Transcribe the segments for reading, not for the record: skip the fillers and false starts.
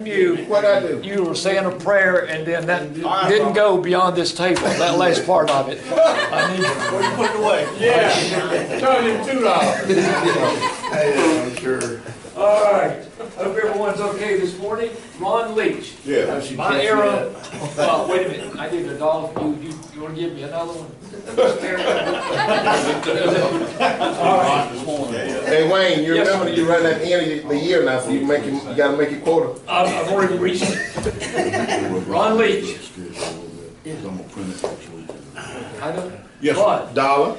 What I do? You were saying a prayer and then that didn't go beyond this table, that last part of it. I need Where you put it away? Yeah. Charge him $2. Hey, I'm sure. All right. Hope everyone's okay this morning. Ron Leach. Yeah. My era. Wait a minute. I need $1 for you. You want to give me another one? Hey Wayne, you Yes, remember sir. you run at the end of the year now, so you gotta make it quota. I've already reached it. Ron Leach. I don't. Yes, But Dollar.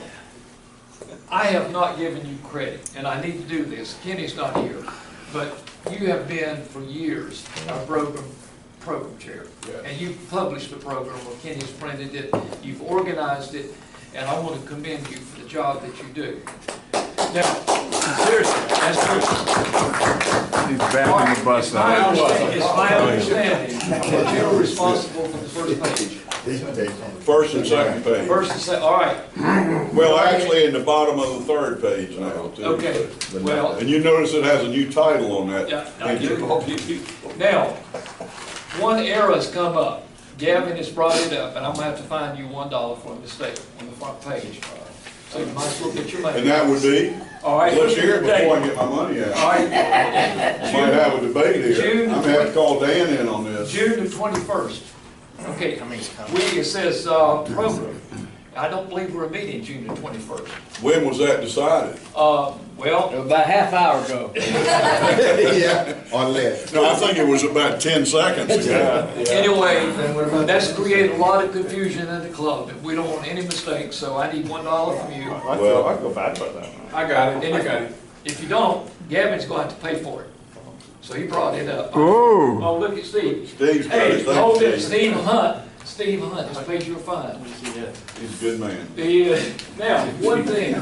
I have not given you credit, and I need to do this. Kenny's not here, but you have been for years our program chair. Yes. And you've published the program, or Kenny's printed it, you've organized it, and I want to commend you for the job that you do. Now, seriously, that's true. He's backing the bus out. It's my understanding that you're responsible for the first page. first and second page. First and second, all right, Well, actually, in the bottom of the third page now, too. okay, well. And you notice it has a new title on that. Yeah, I do. Now, one error's come up. Gavin has brought it up, and I'm gonna have to fine you $1 for a mistake on the front page. So you might as well get your money. And that would be? All right. Let's hear it before I get my money out. All right. Might have a debate here. June- I'm gonna have to call Dan in on this. June the 21st. Okay, it says, program. I don't believe we're meeting June the 21st. When was that decided? Well, About half hour ago. Yeah, or less. No, I think it was about 10 seconds ago. anyway, that's created a lot of confusion in the club. We don't want any mistakes, so I need $1 from you. I feel bad about that. I got And if you don't, Gavin's going to have to pay for it. So he brought it up. Oh, Oh, look at Steve. Steve's got Hey, his thing. hold it, Steve Hunt. Steve Hunt has paid you a fine. He's a good man. Now, one thing.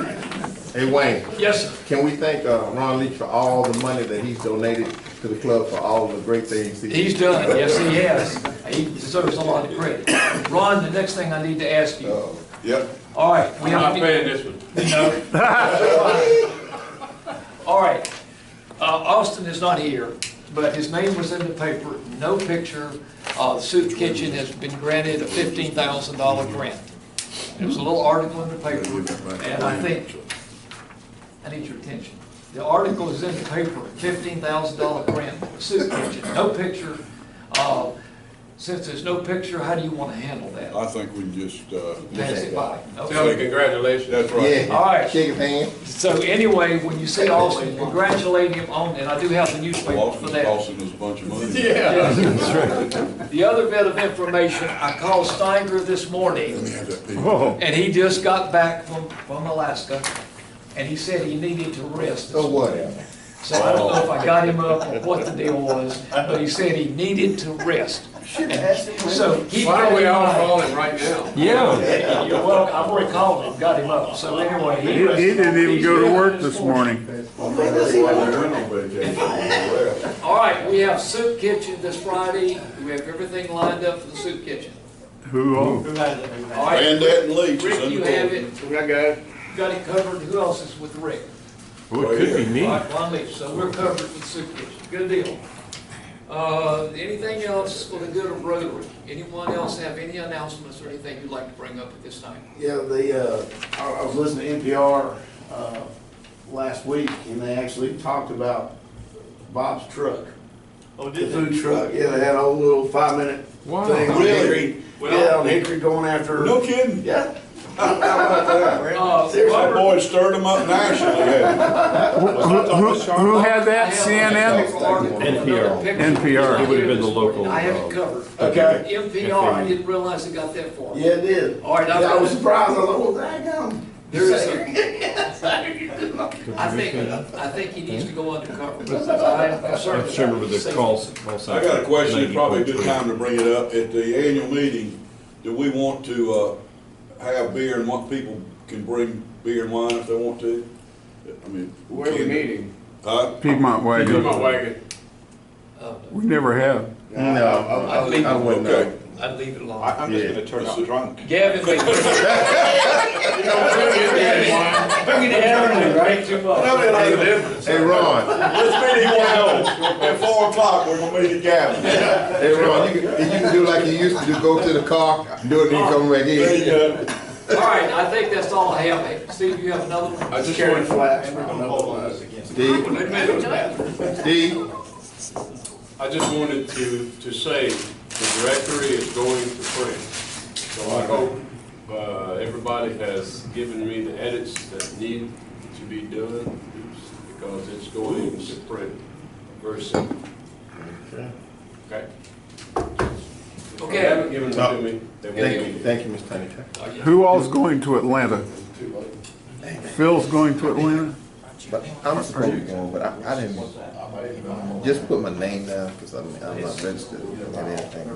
Hey Wayne, Yes, sir. can we thank Ron Leach for all the money that he's donated to the club for all the great things He's done. Yes, he has. He deserves a lot of credit. Ron, the next thing I need to ask you. Yep. All right. We I'm have not paying this one. All right. Austin is not here, but his name was in the paper. No picture. The Soup Kitchen has been granted a $15,000 grant. There was a little article in the paper, and I think, I need your attention. The article is in the paper, $15,000 grant for the Soup Kitchen. No picture. Since there's no picture, how do you want to handle that? I think we can just, Pass it by. Tell Okay. me congratulations. that's right. Yeah. All right. Shake his hand. So anyway, when you see Austin, congratulate him on, and I do have the newspaper for Austin's that. costing us a bunch of money. The other bit of information, I called Steiger this morning, Let me have that piece. oh, and he just got back from Alaska, and he said he needed to rest. So whatever. So I don't know if I got him up or what the deal was, but he said he needed to rest. And so he Why got don't we him all up. call him right now? yeah. You're welcome. I've already called him, got him up. So anyway, He didn't even go to work this morning. All right, we have Soup Kitchen this Friday. We have everything lined up for the Soup Kitchen. Who? All right, Bandit and Leach is Rick, in you the have program. it. I got it. Got it covered. Who else is with Rick? Well, it could be me. All right, Ron Leach. So we're covered with the Soup Kitchen. Good deal. Anything else for the good of Rotary? Anyone else have any announcements or anything you'd like to bring up at this time? Yeah, I was listening to NPR last week, and they actually talked about Bob's truck. Oh, The food truck, yeah, they had a whole little 5-minute Wow. thing on Really? Hickory. Yeah, on Hickory going after. No kidding. Yeah. How about that? That Robert, boy stirred them up nationally, hadn't Who had that? CNN? NPR. NPR. It would have been the local. I have it covered. Okay. NPR, I didn't realize it got that far. Yeah, it did. All right, Yeah, I was surprised. I was like, well, daggone. There is I think he needs to go undercover. I'm concerned. I remember the about call safety. I got a question, it's probably a good time to bring it up. At the annual meeting, do we want to have beer and what people can bring beer and wine if they want to? I mean. Where are we meeting? Piedmont wagon. My wagon. Oh, We never have. No, I wouldn't know. Okay. I'd leave it alone. I'm just gonna turn out drunk. Gavin, bring it down, right? Too much. Hey, Ron, Let's meet him at 4 o'clock, we're gonna meet at Gavin. hey, Ron, you can do like you used to do, go to the car, do it, and then come back There you in. go. All right, I think that's all I have. Hey, Steve, you have another one? I just Carry wanted, flags. Steve, Wait a minute. Steve, I just wanted to say the directory is going to print. So I hope, everybody has given me the edits that need to be done, because it's going to print very soon. Okay? If they Okay. haven't given it to me, they won't thank give you, me. thank you, Mr. Tony. Who all's going to Atlanta? Phil's going to Atlanta? But I'm supposed to be going, but I didn't, just put my name down, because I'm not registered and everything.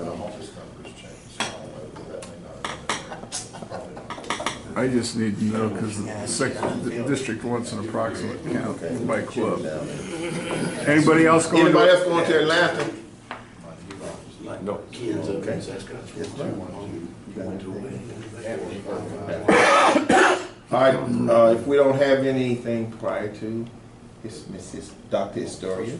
I just need to know because the district wants an approximate count by club. Anybody else going Anybody to? else going to Atlanta? No. Okay. Yes, ma'am. All right, if we don't have anything prior to, it's Mrs. Dr. Historia.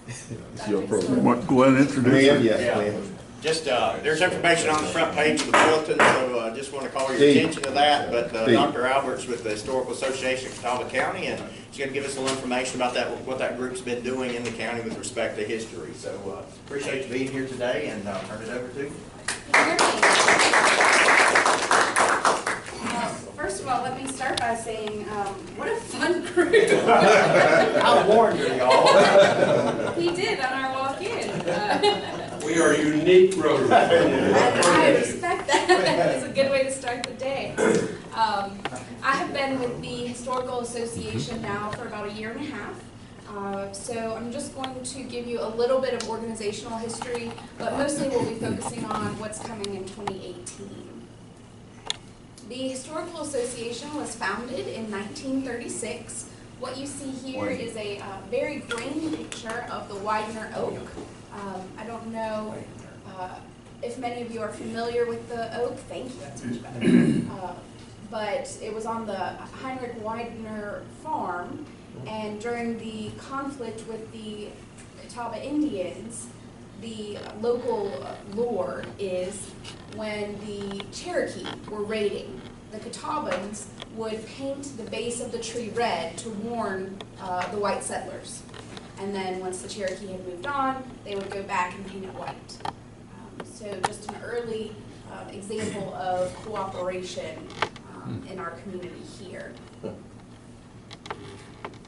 It's your program. What, Glenn introduced Ma'am, it? yes, Yeah. ma'am. Just, there's information on the front page of the bulletin, so just want to call your Steve. attention to that. But Steve. Dr. Albert's with the Historical Association of Catawba County, and she's going to give us a little information about that, what that group's been doing in the county with respect to history. So appreciate you being here today, and I'll turn it over to you. First of all, let me start by saying, what a fun group. I warned you, y'all. We did on our walk-in. We are unique rotary. I respect that. It's a good way to start the day. I have been with the Historical Association now for about a year and a half. So I'm just going to give you a little bit of organizational history, but mostly we'll be focusing on what's coming in 2018. The Historical Association was founded in 1936. What you see here is a very grainy picture of the Widener oak. I don't know if many of you are familiar with the oak. Thank you, that's much better. But it was on the Heinrich Widener farm, and during the conflict with the Catawba Indians, the local lore is when the Cherokee were raiding, the Catawbans would paint the base of the tree red to warn the white settlers. And then once the Cherokee had moved on, they would go back and paint it white. So just an early example of cooperation in our community here.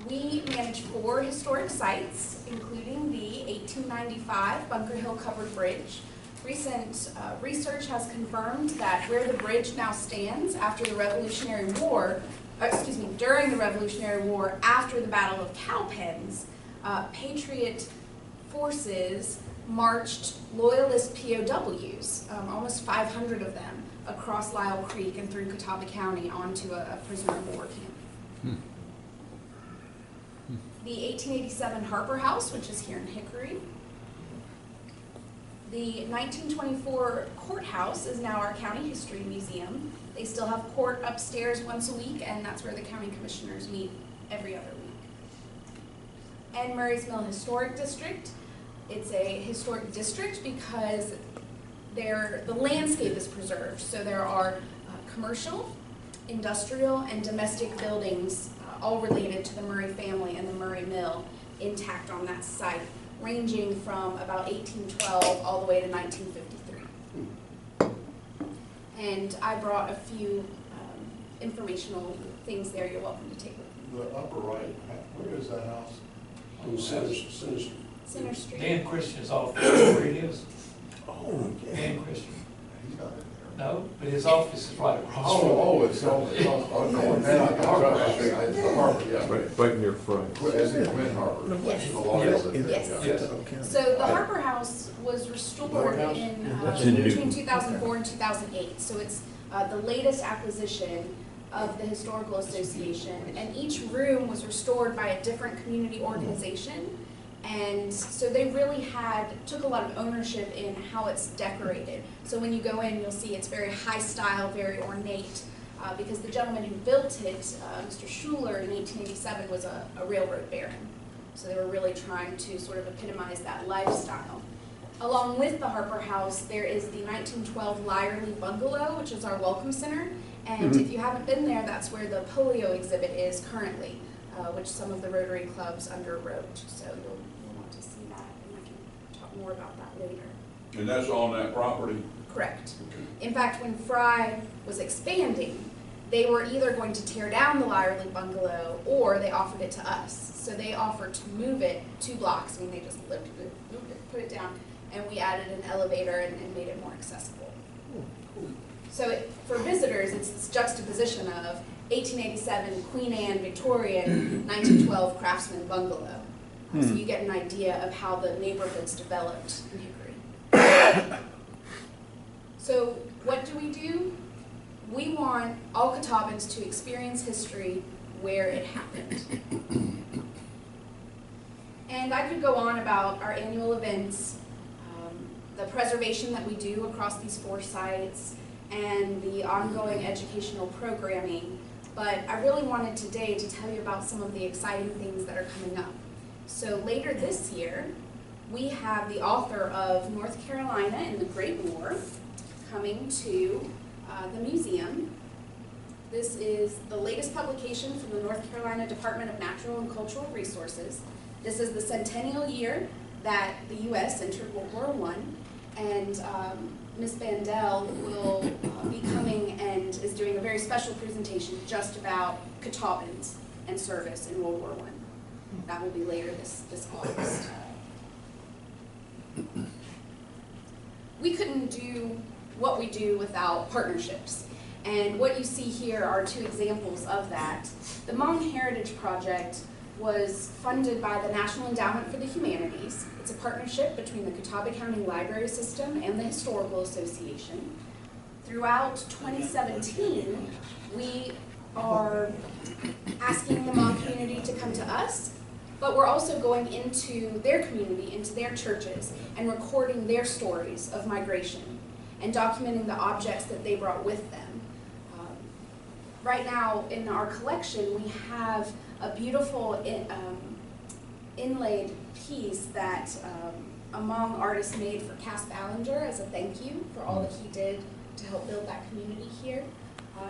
We manage 4 historic sites, including the 1895 Bunker Hill Covered Bridge. Recent research has confirmed that where the bridge now stands after the Revolutionary War, during the Revolutionary War after the Battle of Cowpens, Patriot forces marched Loyalist POWs, almost 500 of them, across Lyle Creek and through Catawba County onto a prisoner of war camp. The 1887 Harper House, which is here in Hickory. The 1924 courthouse is now our county history museum. They still have court upstairs once a week, and that's where the county commissioners meet every other week. And Murray's Mill Historic District. It's a historic district because the landscape is preserved. So there are commercial, industrial, and domestic buildings all related to the Murray family and the Murray Mill intact on that site, ranging from about 1812 all the way to 1953. And I brought a few informational things there you're welcome to take with you. The upper right, where is that house? On Center Street. Dan Christian's office, where it is. Oh, Dan Christian. he's not in there. No, but his office is right across. from it. It's on, no, the Harbor, yeah. Right near front. As in Quinn Harbor. Yes. Yes. So the Harper House was restored in between 2004 and 2008. So it's the latest acquisition of the Historical Association, and each room was restored by a different community organization. And so they really took a lot of ownership in how it's decorated. So when you go in, you'll see it's very high style, very ornate, because the gentleman who built it, Mr. Schuler, in 1887 was a railroad baron. So they were really trying to sort of epitomize that lifestyle. Along with the Harper House, there is the 1912 Lyerly Bungalow, which is our welcome center. And if you haven't been there, that's where the polio exhibit is currently, which some of the Rotary clubs underwrote. So you'll want to see that, and we can talk more about that later. And that's on that property? Correct. In fact, when Fry was expanding, they were either going to tear down the Lyerly Bungalow or they offered it to us. So they offered to move it 2 blocks. I mean, they just moved it, put it down, and we added an elevator and made it more accessible. So for visitors, it's this juxtaposition of 1887 Queen Anne Victorian, 1912 Craftsman Bungalow. So you get an idea of how the neighborhoods developed in Hickory. So what do? We want all Catawbans to experience history where it happened. And I could go on about our annual events, the preservation that we do across these 4 sites, and the ongoing educational programming, but I really wanted today to tell you about some of the exciting things that are coming up. So later this year, we have the author of North Carolina and the Great War coming to the museum. This is the latest publication from the North Carolina Department of Natural and Cultural Resources. This is the centennial year that the U.S. entered World War I, and Ms. Bandel will be coming and is doing a very special presentation just about Catawbans and service in World War I. That will be later this August. We couldn't do what we do without partnerships. And what you see here are 2 examples of that. The Hmong Heritage Project was funded by the National Endowment for the Humanities. It's a partnership between the Catawba County Library System and the Historical Association. Throughout 2017, we are asking the Hmong community to come to us, but we're also going into their community, into their churches, and recording their stories of migration and documenting the objects that they brought with them. Right now in our collection, we have a beautiful inlaid piece that a Hmong artist made for Cass Ballinger as a thank you for all that he did to help build that community here.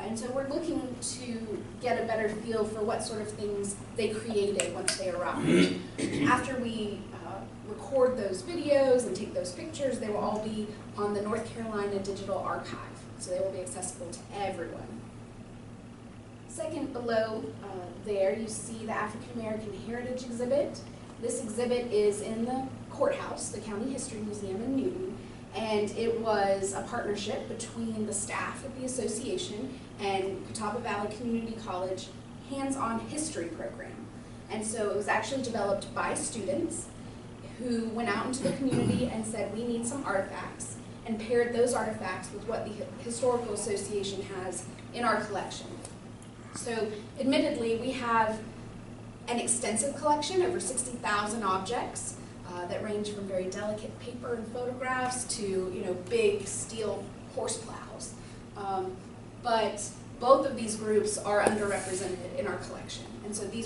And so we're looking to get a better feel for what sort of things they created once they arrived. After we record those videos and take those pictures, they will all be on the North Carolina Digital Archive, so they will be accessible to everyone. Second below there, you see the African American Heritage exhibit. This exhibit is in the courthouse, the County History Museum in Newton, and it was a partnership between the staff of the association and Catawba Valley Community College hands-on history program. And so it was actually developed by students who went out into the community and said, we need some artifacts, and paired those artifacts with what the Historical Association has in our collection. So admittedly, we have an extensive collection, over 60,000 objects that range from very delicate paper and photographs to big steel horse plows. But both of these groups are underrepresented in our collection. And so these